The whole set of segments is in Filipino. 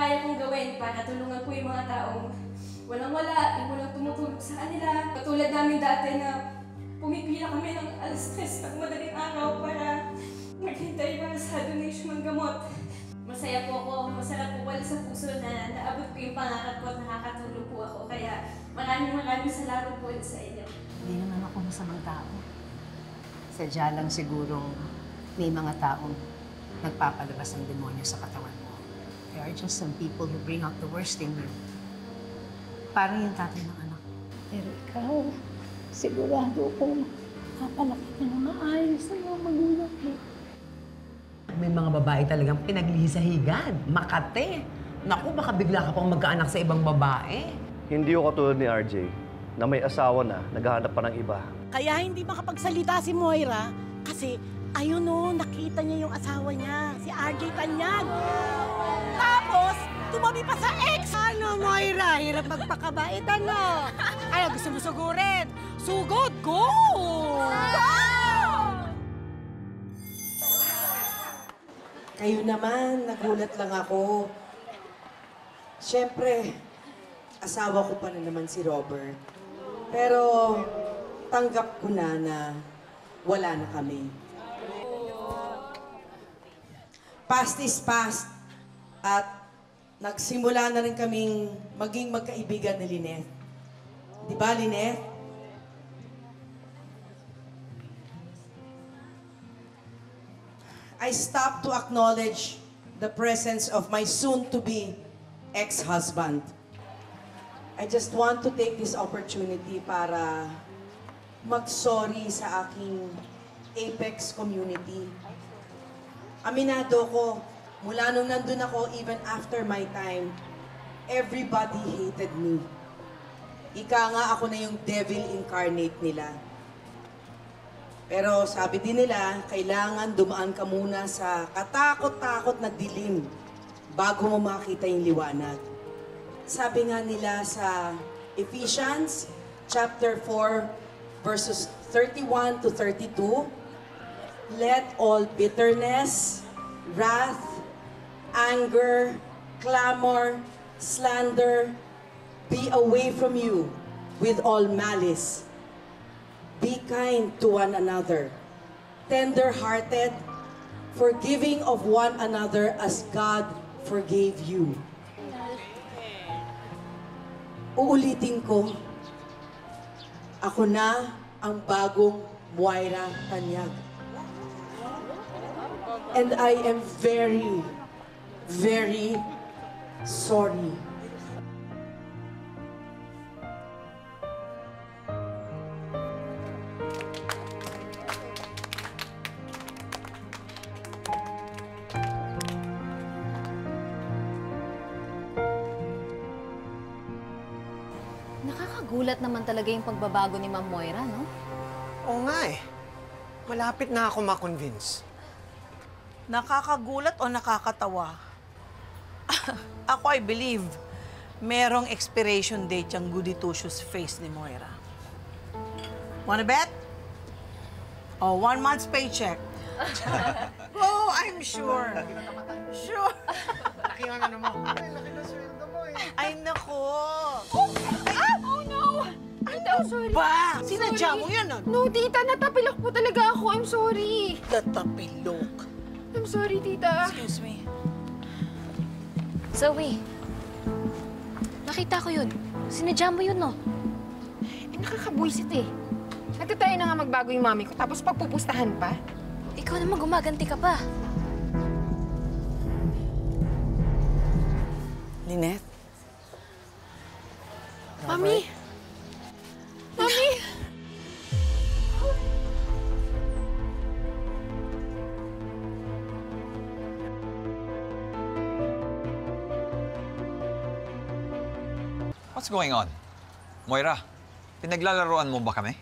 kaya kong gawin para tulungan po yung mga taong walang-wala, yung walang tumutulog sa kanila. Katulad namin dati na pumipila kami ng alas 3 ng madaling araw para maghintay para sa donation ng gamot. Masaya po ako, masarap po wala sa puso na naabot ko yung pangarap ko at nakakatulong po ako. Kaya maraming salamat po sa inyo. Hindi naman ako masamang tao. Sadya lang sigurong may mga taong nagpapalabas ng demonyo sa katawan mo. There are just some people who bring out the worst in you. Parang yung tatay ng anak. Pero ikaw, sigurado kong kapalaki ka na maayos sa mga magulang mo. May mga babae talagang pinaglihisahigan, makate. Naku, baka bigla ka pang magkaanak sa ibang babae. Hindi ko katulad ni RJ na may asawa na, naghahanap pa ng iba. Kaya hindi makapagsalita si Moira kasi ayun o, nakita niya yung asawa niya, si RJ Tanyag. Tapos, tumabi pa sa ex! Ano, Moira? Hirap magpakabait, ano? Ano, gusto mo sugurin? Sugod, go! Kayo naman, nagulat lang ako. Siyempre, asawa ko pa na naman si Robert. Pero, tanggap ko na wala na kami. Past is past. At nagsimula na rin kaming maging magkaibigan ni Lynette. Di ba, Lynette? I stopped to acknowledge the presence of my soon-to-be ex-husband. I just want to take this opportunity para mag-sorry sa aking Apex community. Aminado ko, mula nung nandun ako, even after my time, everybody hated me. Ika nga ako na yung devil incarnate nila. Pero sabi din nila, kailangan dumaan ka muna sa katakot-takot na dilim bago mo makita yung liwanag. Sabi nga nila sa Ephesians chapter 4, verses 31 to 32, let all bitterness, wrath, anger, clamor, slander be away from you with all malice. Be kind to one another, tender-hearted, forgiving of one another as God forgave you. Uulitin ko, ako na ang bagong Moira Tanyag. And I am very, very sorry. Nakakagulat naman talaga yung pagbabago ni Ma'am Moira, no? Oo nga eh. Malapit na ako ma-convince. Nakakagulat o nakakatawa? Ako, I believe, merong expiration date yung goody-two-shoes face ni Moira. Wanna bet? Oh, 1 month's paycheck. Oh, I'm sure. Sure. Laki nga na naman. Ay, laki na sweldo mo eh. Ay, nako. Oh, no! Tita, I'm sorry. Ba? Sinadya mo yan, ano? No, tita. Natapilok po talaga ako. I'm sorry. Tatapilok. I'm sorry, tita. Excuse me. Zoe, nakita ko yun. Sinadya mo yun, no? Eh, nakakabuisit eh. Nagtatry na nga magbago yung mami ko, tapos pagpupustahan pa. Ikaw naman gumaganti ka pa. Lynette? Mami! Mami! What's going on? Moira, pinaglalaroan mo ba kami?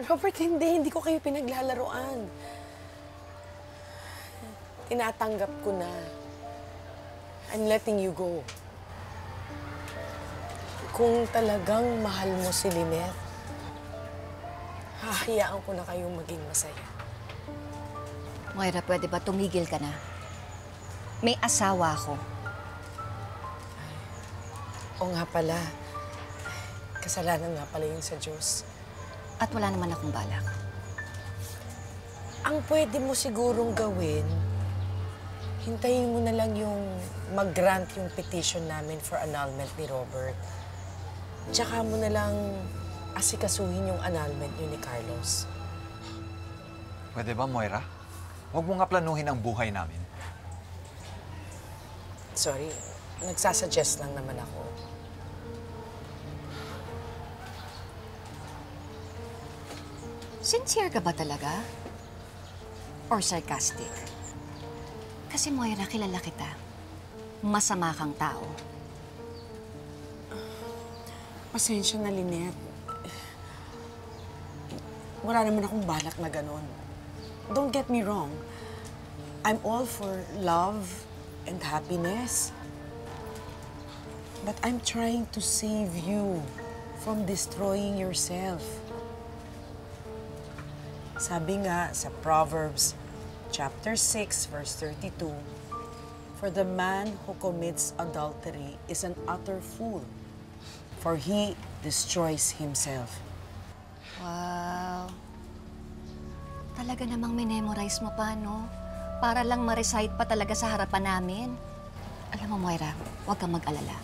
Robert, hindi ko kayo pinaglalaroan. Tinatanggap ko na. I'm letting you go. Kung talagang mahal mo si Lynette, hahayaan ko na kayong maging masaya. Moira, pwede ba tumigil ka na? May asawa ako. O nga pala, kasalanan nga pala yun sa Diyos. At wala naman akong balak. Ang pwede mo sigurong gawin, hintayin mo na lang yung mag-grant yung petition namin for annulment ni Robert. Tsaka mo na lang asikasuhin yung annulment niyo ni Carlos. Pwede ba, Moira? Huwag mo nga planuhin ang buhay namin. Sorry, nagsasuggest lang naman ako. Sincere ka ba talaga? Or sarcastic? Kasi Moira, kilala kita. Masama kang tao. Pasensya na, Lynette. Wala naman akong balak na ganon. Don't get me wrong. I'm all for love and happiness. But I'm trying to save you from destroying yourself. Sabi nga sa Proverbs chapter 6, verse 32, "For the man who commits adultery is an utter fool, for he destroys himself." Wow. Talaga namang memorize mo pa, no? Para lang ma-recite pa talaga sa harapan namin. Alam mo, Moira, huwag kang mag-alala.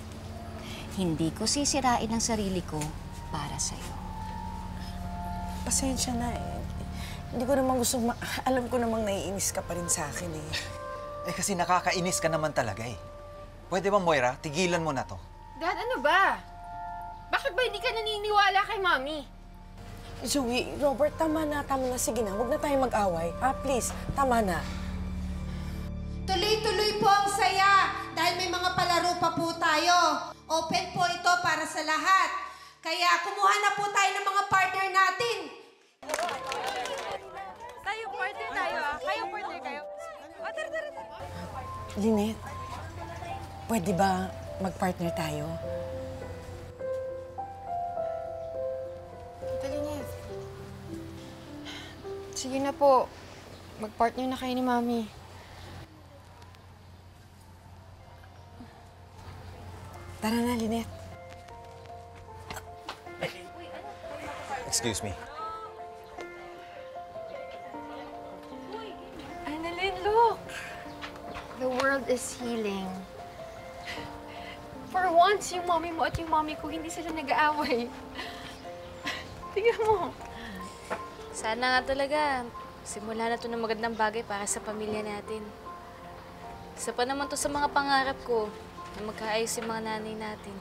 Hindi ko sisirain ang sarili ko para sa'yo. Pasensya na eh. Hindi ko naman gusto alam ko namang naiinis ka pa rin sa akin eh. Eh kasi nakakainis ka naman talaga eh. Pwede ba, Moira? Tigilan mo na to. Dad, ano ba? Bakit ba hindi ka naniniwala kay Mommy? Zoe, Robert, tama na. Sige na, huwag na tayo mag-away. Please, tama na. Tuloy-tuloy po ang saya dahil may mga palaro pa po tayo. Open po ito para sa lahat. Kaya kumuha na po tayo ng mga partner natin. Tayo, partner tayo ah. Kayo, partner kayo. O, tara. Lynette, pwede ba mag-partner tayo? Lynette. Sige na po. Mag-partner na kayo ni Mami. Tara na, Lynette. Excuse me. Annalyn, look! The world is healing. For once, yung mommy mo at yung mommy ko, hindi sila nag-aaway. Tingnan mo. Sana nga talaga, simula na to ng magandang bagay para sa pamilya natin. Isa pa naman to sa mga pangarap ko, na magkaayos yung mga nanay natin.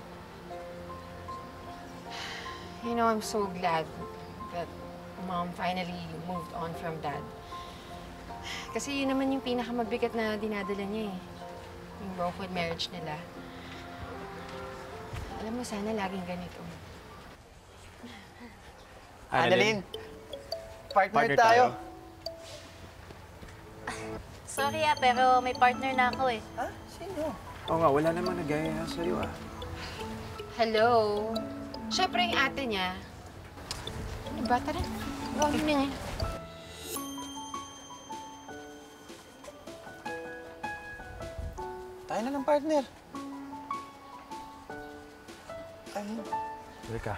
You know, I'm so glad that Mom finally moved on from Dad. Kasi yun naman yung pinakamabigat na dinadala niya eh. Yung broken marriage nila. Alam mo, sana laging ganito. Annalyn, partner tayo. Sorry pero may partner na ako eh. Ha? Sino? Oo nga, wala namang nagaya sa'yo ah. Hello? Siyempre yung ate niya. Ano ba? Tara. Huwag na nga. Tayo na ng partner. Ay. Halika.